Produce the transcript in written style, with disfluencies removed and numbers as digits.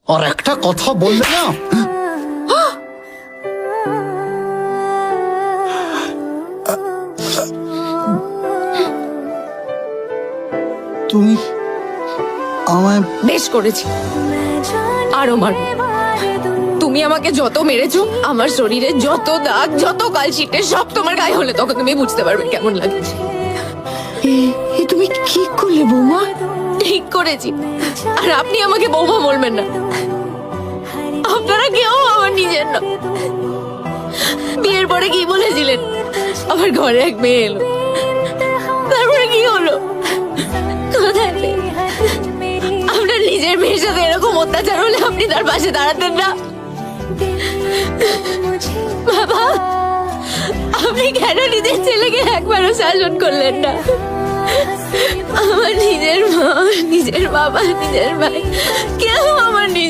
আর একটা কথা বললে না, তুমি আমায় বেশ করেছি, আরো মার। তুমি আমাকে যত মেরেছো, আমার শরীরে যত দাগ, যত কালশিটে সব তোমার গায়ে হলে তখন তুমি বুঝতে পারবে কেমন লাগে। তুমি কি করলে বৌমা? ঠিক করেছি। আর আপনি আমাকে বৌমা বলবেন না, আপনারা কেউ আমার নিজের না। বিয়ের পরে কি বলেছিলেন? আমার ঘরে এক মেয়ে এলো, তারপরে কি হলো? কোথায় পেয়ে? আপনার নিজের মেয়ের সাথে এরকম অত্যাচার হলে আপনি তার পাশে দাঁড়াতেন না? বাবা, আপনি কেন নিজের ছেলেকে একবারও শাসন করলেন না? আমার নিজের মা, নিজের বাবা, নিজের ভাই, কেউ আমার নিজের